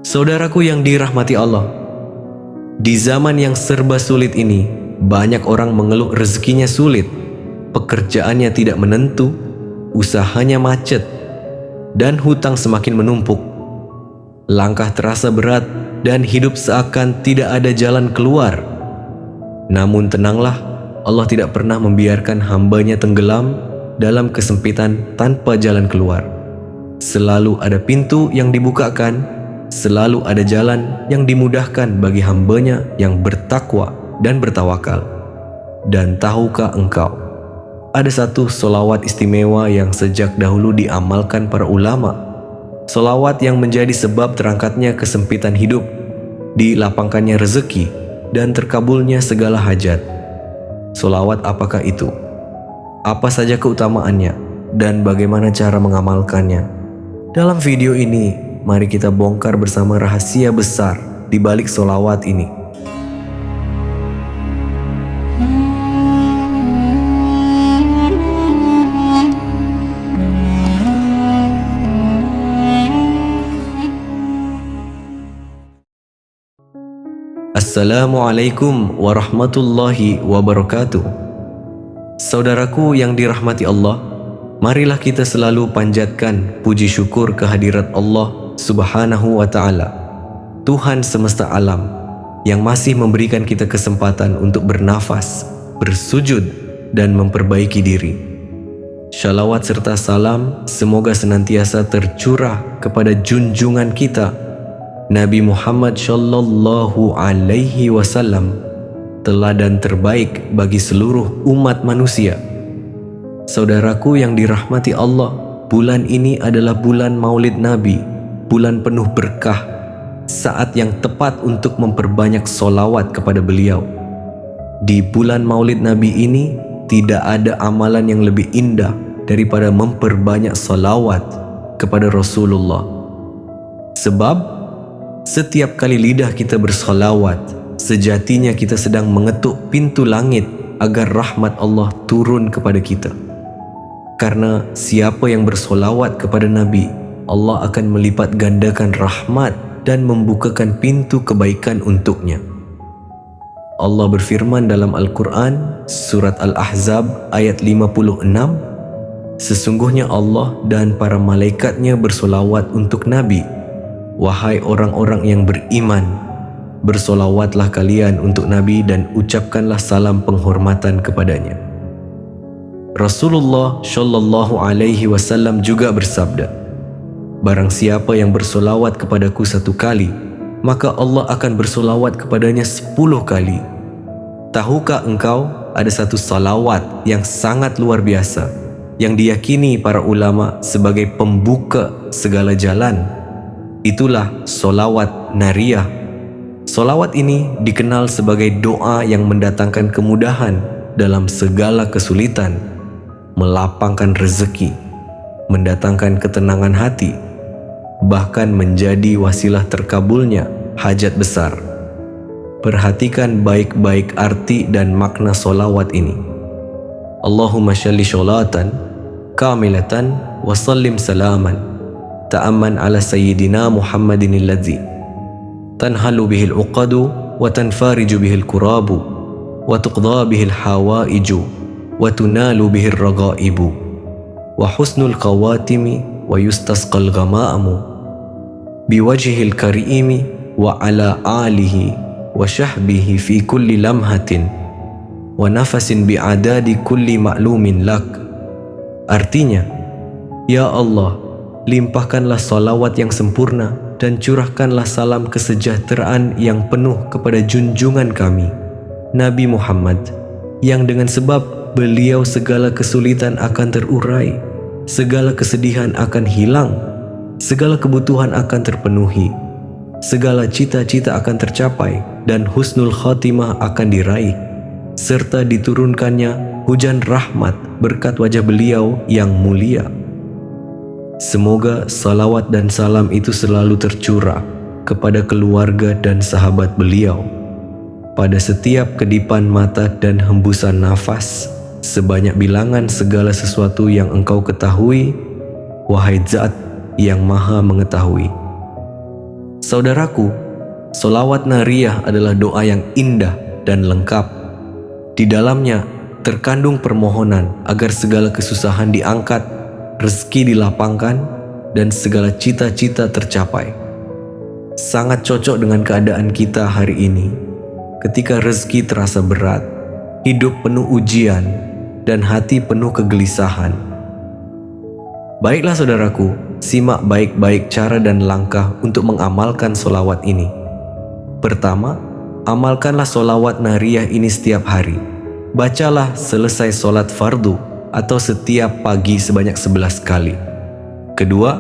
Saudaraku yang dirahmati Allah, di zaman yang serba sulit ini, banyak orang mengeluh rezekinya sulit, pekerjaannya tidak menentu, usahanya macet, dan hutang semakin menumpuk. Langkah terasa berat dan hidup seakan tidak ada jalan keluar. Namun tenanglah, Allah tidak pernah membiarkan hambanya tenggelam dalam kesempitan tanpa jalan keluar. Selalu ada pintu yang dibukakan, selalu ada jalan yang dimudahkan bagi hambanya yang bertakwa dan bertawakal. Dan tahukah engkau, ada satu solawat istimewa yang sejak dahulu diamalkan para ulama, solawat yang menjadi sebab terangkatnya kesempitan hidup, dilapangkannya rezeki, dan terkabulnya segala hajat. Solawat apakah itu? Apa saja keutamaannya? Dan bagaimana cara mengamalkannya? Dalam video ini, mari kita bongkar bersama rahasia besar di balik solawat ini. Assalamualaikum warahmatullahi wabarakatuh. Saudaraku yang dirahmati Allah, marilah kita selalu panjatkan puji syukur kehadirat Allah Subhanahu wa Ta'ala, Tuhan semesta alam, yang masih memberikan kita kesempatan untuk bernafas, bersujud, dan memperbaiki diri. Shalawat serta salam semoga senantiasa tercurah kepada junjungan kita Nabi Muhammad Shallallahu Alaihi Wasallam, teladan terbaik bagi seluruh umat manusia. Saudaraku yang dirahmati Allah, bulan ini adalah bulan Maulid Nabi, bulan penuh berkah, saat yang tepat untuk memperbanyak solawat kepada beliau. Di bulan Maulid Nabi ini, tidak ada amalan yang lebih indah daripada memperbanyak solawat kepada Rasulullah. Sebab setiap kali lidah kita bersolawat, sejatinya kita sedang mengetuk pintu langit agar rahmat Allah turun kepada kita. Karena siapa yang bersolawat kepada Nabi, Allah akan melipat gandakan rahmat dan membukakan pintu kebaikan untuknya. Allah berfirman dalam Al-Quran, surat Al-Ahzab ayat 56, sesungguhnya Allah dan para malaikatnya bersolawat untuk Nabi. Wahai orang-orang yang beriman, bersolawatlah kalian untuk Nabi dan ucapkanlah salam penghormatan kepadanya. Rasulullah Shallallahu Alaihi Wasallam juga bersabda, barang siapa yang bersolawat kepadaku 1 kali, maka Allah akan bersolawat kepadanya 10 kali. Tahukah engkau ada satu salawat yang sangat luar biasa, yang diyakini para ulama sebagai pembuka segala jalan? Itulah solawat nariyah. Solawat ini dikenal sebagai doa yang mendatangkan kemudahan dalam segala kesulitan, melapangkan rezeki, mendatangkan ketenangan hati, bahkan menjadi wasilah terkabulnya hajat besar. Perhatikan baik-baik arti dan makna solawat ini. Allahumma shalli sholatan kamilatan wa sallim salaman ta'amman ala sayyidina Muhammadin alladzi tanhalu bihil uqadu wa tanfariju bihil kurabu wa tuqda bihil hawaiju wa tunalu bihil ragaibu wa husnul qawatimi wa yustasqal ghama'amu biwajhil karimi wa ala alihi wa syahbihi fi kulli lamhatin wa nafasin bi'adadi kulli ma'lumin lak. Artinya, ya Allah, limpahkanlah salawat yang sempurna dan curahkanlah salam kesejahteraan yang penuh kepada junjungan kami, Nabi Muhammad, yang dengan sebab beliau segala kesulitan akan terurai, segala kesedihan akan hilang, segala kebutuhan akan terpenuhi, segala cita-cita akan tercapai, dan husnul khatimah akan diraih, serta diturunkannya hujan rahmat berkat wajah beliau yang mulia. Semoga salawat dan salam itu selalu tercurah kepada keluarga dan sahabat beliau, pada setiap kedipan mata dan hembusan nafas, sebanyak bilangan segala sesuatu yang engkau ketahui, wahai Zat yang maha mengetahui. Saudaraku, solawat nariyah adalah doa yang indah dan lengkap. Di dalamnya terkandung permohonan agar segala kesusahan diangkat, rezeki dilapangkan, dan segala cita-cita tercapai. Sangat cocok dengan keadaan kita hari ini, ketika rezeki terasa berat, hidup penuh ujian, dan hati penuh kegelisahan. Baiklah saudaraku, simak baik-baik cara dan langkah untuk mengamalkan solawat ini. Pertama, amalkanlah solawat nariyah ini setiap hari. Bacalah selesai solat fardu atau setiap pagi sebanyak 11 kali. Kedua,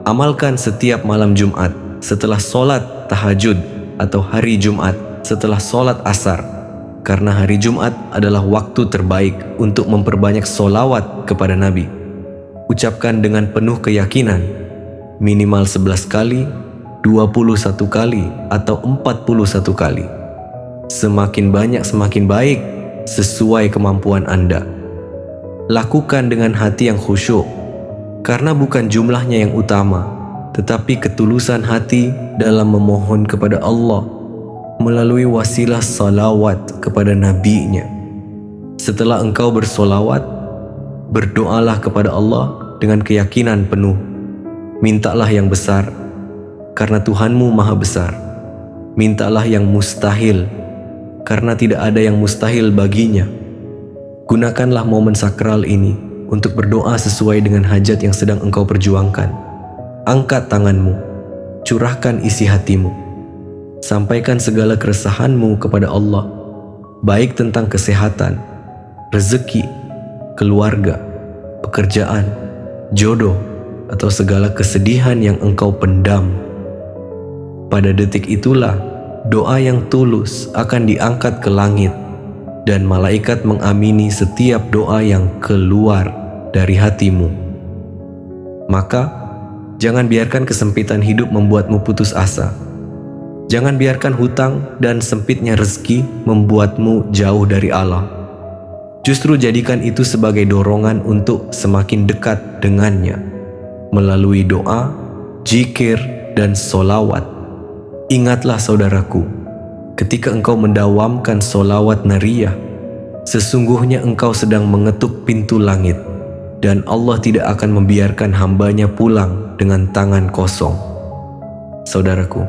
amalkan setiap malam Jumat setelah solat tahajud atau hari Jumat setelah solat asar, karena hari Jumat adalah waktu terbaik untuk memperbanyak solawat kepada Nabi. Ucapkan dengan penuh keyakinan, minimal 11 kali, 21 kali, atau 41 kali. Semakin banyak semakin baik, sesuai kemampuan Anda. Lakukan dengan hati yang khusyuk, karena bukan jumlahnya yang utama, tetapi ketulusan hati dalam memohon kepada Allah melalui wasilah salawat kepada Nabi-Nya. Setelah engkau bersolawat, berdoalah kepada Allah dengan keyakinan penuh. Mintalah yang besar, karena Tuhanmu maha besar. Mintalah yang mustahil, karena tidak ada yang mustahil baginya. Gunakanlah momen sakral ini untuk berdoa sesuai dengan hajat yang sedang engkau perjuangkan. Angkat tanganmu, curahkan isi hatimu. Sampaikan segala keresahanmu kepada Allah, baik tentang kesehatan, rezeki, keluarga, pekerjaan, jodoh, atau segala kesedihan yang engkau pendam. Pada detik itulah doa yang tulus akan diangkat ke langit, dan malaikat mengamini setiap doa yang keluar dari hatimu. Maka, jangan biarkan kesempitan hidup membuatmu putus asa. Jangan biarkan hutang dan sempitnya rezeki membuatmu jauh dari Allah. Justru jadikan itu sebagai dorongan untuk semakin dekat dengannya melalui doa, zikir, dan solawat. Ingatlah saudaraku, ketika engkau mendawamkan solawat nariyah, sesungguhnya engkau sedang mengetuk pintu langit, dan Allah tidak akan membiarkan hambanya pulang dengan tangan kosong. Saudaraku,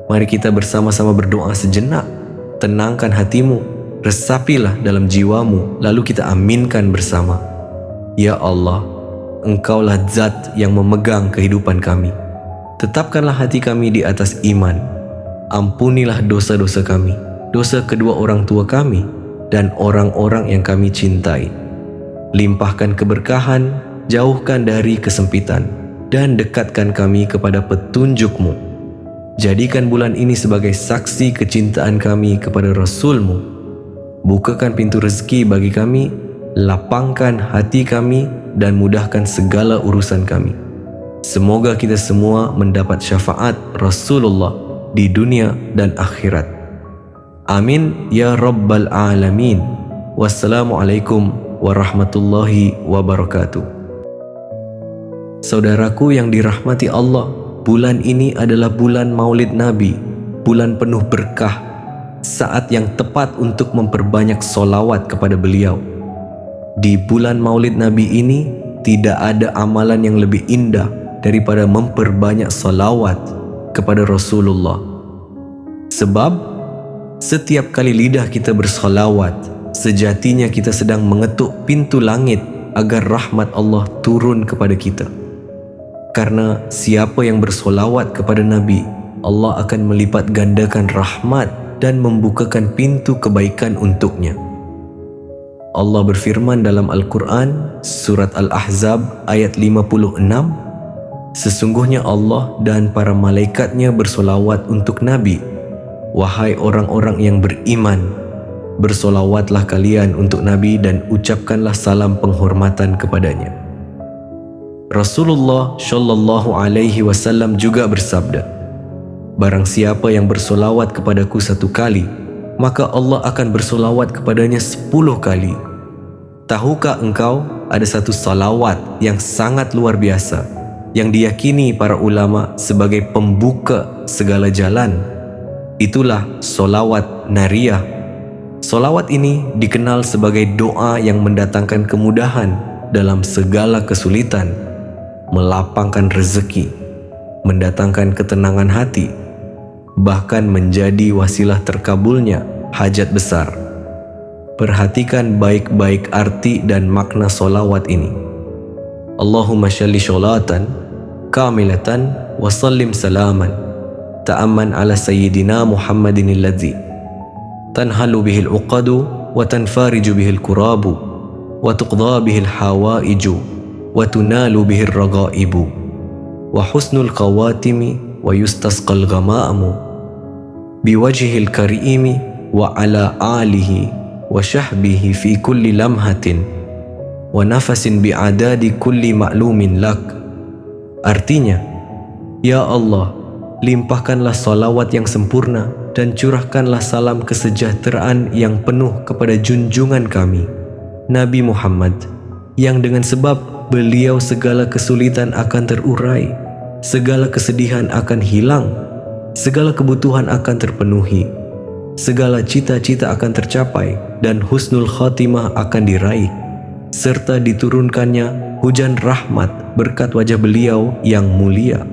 mari kita bersama-sama berdoa sejenak. Tenangkan hatimu, resapilah dalam jiwamu, lalu kita aminkan bersama. Ya Allah, Engkaulah zat yang memegang kehidupan kami. Tetapkanlah hati kami di atas iman. Ampunilah dosa-dosa kami, dosa kedua orang tua kami, dan orang-orang yang kami cintai. Limpahkan keberkahan, jauhkan dari kesempitan, dan dekatkan kami kepada petunjuk-Mu. Jadikan bulan ini sebagai saksi kecintaan kami kepada Rasul-Mu. Bukakan pintu rezeki bagi kami, lapangkan hati kami, dan mudahkan segala urusan kami. Semoga kita semua mendapat syafaat Rasulullah di dunia dan akhirat. Amin ya Rabbal Alamin. Wassalamualaikum warahmatullahi wabarakatuh. Saudaraku yang dirahmati Allah, bulan ini adalah bulan Maulid Nabi, bulan penuh berkah, saat yang tepat untuk memperbanyak solawat kepada beliau. Di bulan Maulid Nabi ini, tidak ada amalan yang lebih indah daripada memperbanyak solawat kepada Rasulullah. Sebab, setiap kali lidah kita bersolawat, sejatinya kita sedang mengetuk pintu langit agar rahmat Allah turun kepada kita. Karena siapa yang bersolawat kepada Nabi, Allah akan melipat gandakan rahmat dan membukakan pintu kebaikan untuknya. Allah berfirman dalam Al-Quran, surat Al-Ahzab ayat 56, sesungguhnya Allah dan para malaikatnya bersolawat untuk Nabi. Wahai orang-orang yang beriman, bersolawatlah kalian untuk Nabi dan ucapkanlah salam penghormatan kepadanya. Rasulullah Shallallahu Alaihi Wasallam juga bersabda, barang siapa yang bersolawat kepadaku 1 kali, maka Allah akan bersolawat kepadanya 10 kali. Tahukah engkau ada satu salawat yang sangat luar biasa, yang diyakini para ulama sebagai pembuka segala jalan. Itulah solawat nariyah. Solawat ini dikenal sebagai doa yang mendatangkan kemudahan dalam segala kesulitan, melapangkan rezeki, mendatangkan ketenangan hati, bahkan menjadi wasilah terkabulnya hajat besar. Perhatikan baik-baik arti dan makna solawat ini. Allahumma shalli sholatan kamilatan wa sallim salaman ta'amman ala sayyidina Muhammadin alladzi tanhalu bihil uqadu wa tanfariju bihil kurabu wa tuqdha bihil hawaiju wa tunalu bihil ragaibu wa husnul qawatimi wa yustasqal ghama'amu biwajhil karimi wa ala alihi wa syahbihi fi kulli lamhatin wa nafasin bi'adadi kulli ma'lumin lak. Artinya, ya Allah, limpahkanlah salawat yang sempurna dan curahkanlah salam kesejahteraan yang penuh kepada junjungan kami, Nabi Muhammad, yang dengan sebab beliau segala kesulitan akan terurai, segala kesedihan akan hilang, segala kebutuhan akan terpenuhi, segala cita-cita akan tercapai, dan husnul khatimah akan diraih, serta diturunkannya hujan rahmat berkat wajah beliau yang mulia.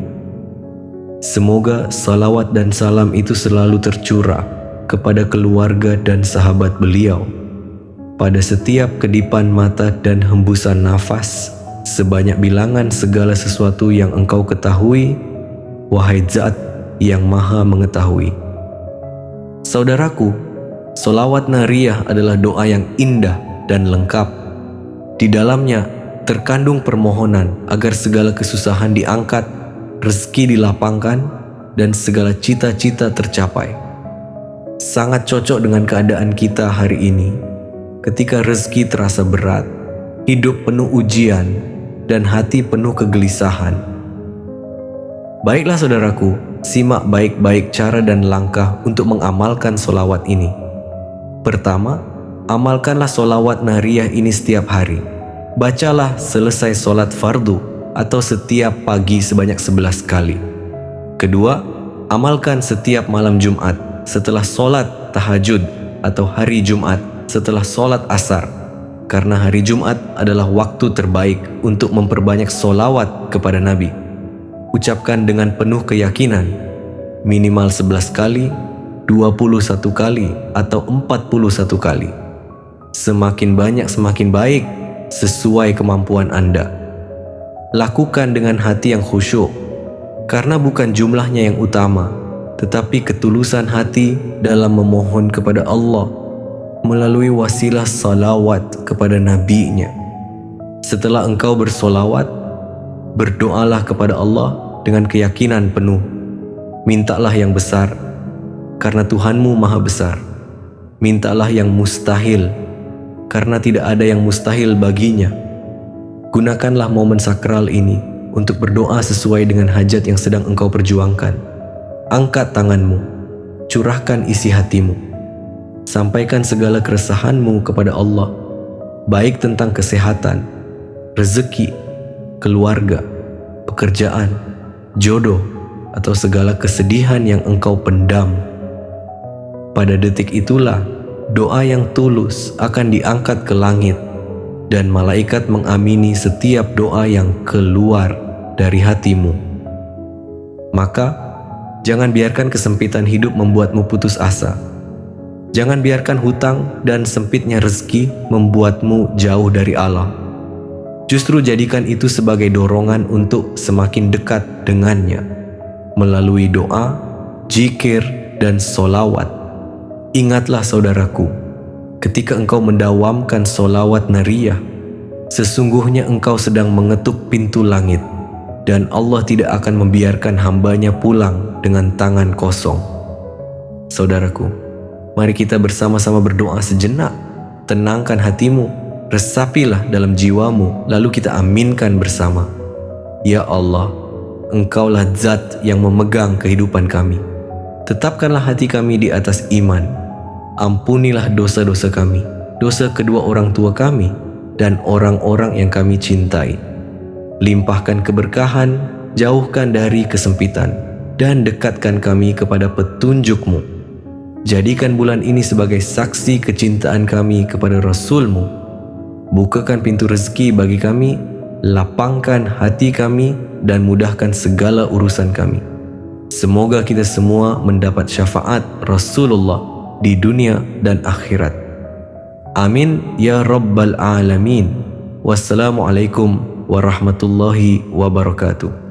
Semoga salawat dan salam itu selalu tercurah kepada keluarga dan sahabat beliau, pada setiap kedipan mata dan hembusan nafas, sebanyak bilangan segala sesuatu yang engkau ketahui, wahai Zat yang maha mengetahui. Saudaraku, solawat nariyah adalah doa yang indah dan lengkap. Di dalamnya terkandung permohonan agar segala kesusahan diangkat, rezeki dilapangkan, dan segala cita-cita tercapai. Sangat cocok dengan keadaan kita hari ini, ketika rezeki terasa berat, hidup penuh ujian, dan hati penuh kegelisahan. Baiklah saudaraku, simak baik-baik cara dan langkah untuk mengamalkan solawat ini. Pertama, amalkanlah solawat nariyah ini setiap hari. Bacalah selesai solat fardu atau setiap pagi sebanyak 11 kali. Kedua, amalkan setiap malam Jumat setelah solat tahajud atau hari Jumat setelah solat asar, karena hari Jumat adalah waktu terbaik untuk memperbanyak solawat kepada Nabi. Ucapkan dengan penuh keyakinan, minimal 11 kali, 21 kali, atau 41 kali. Semakin banyak semakin baik, sesuai kemampuan Anda. Lakukan dengan hati yang khusyuk, karena bukan jumlahnya yang utama, tetapi ketulusan hati dalam memohon kepada Allah melalui wasilah salawat kepada Nabi-Nya. Setelah engkau bersolawat, berdoalah kepada Allah dengan keyakinan penuh. Mintalah yang besar, karena Tuhanmu maha besar. Mintalah yang mustahil, karena tidak ada yang mustahil baginya. Gunakanlah momen sakral ini untuk berdoa sesuai dengan hajat yang sedang engkau perjuangkan. Angkat tanganmu, curahkan isi hatimu. Sampaikan segala keresahanmu kepada Allah, baik tentang kesehatan, rezeki, keluarga, pekerjaan, jodoh, atau segala kesedihan yang engkau pendam. Pada detik itulah doa yang tulus akan diangkat ke langit, dan malaikat mengamini setiap doa yang keluar dari hatimu. Maka, jangan biarkan kesempitan hidup membuatmu putus asa. Jangan biarkan hutang dan sempitnya rezeki membuatmu jauh dari Allah. Justru jadikan itu sebagai dorongan untuk semakin dekat dengannya, melalui doa, zikir, dan solawat. Ingatlah saudaraku, ketika engkau mendawamkan solawat nariyah, sesungguhnya engkau sedang mengetuk pintu langit, dan Allah tidak akan membiarkan hambanya pulang dengan tangan kosong. Saudaraku, mari kita bersama-sama berdoa sejenak. Tenangkan hatimu, resapilah dalam jiwamu, lalu kita aminkan bersama. Ya Allah, Engkaulah Zat yang memegang kehidupan kami. Tetapkanlah hati kami di atas iman. Ampunilah dosa-dosa kami, dosa kedua orang tua kami, dan orang-orang yang kami cintai. Limpahkan keberkahan, jauhkan dari kesempitan, dan dekatkan kami kepada petunjuk-Mu. Jadikan bulan ini sebagai saksi kecintaan kami kepada Rasul-Mu. Bukakan pintu rezeki bagi kami, lapangkan hati kami, dan mudahkan segala urusan kami. Semoga kita semua mendapat syafaat Rasulullah di dunia dan akhirat. Amin ya Rabbal Alamin. Wassalamualaikum warahmatullahi wabarakatuh.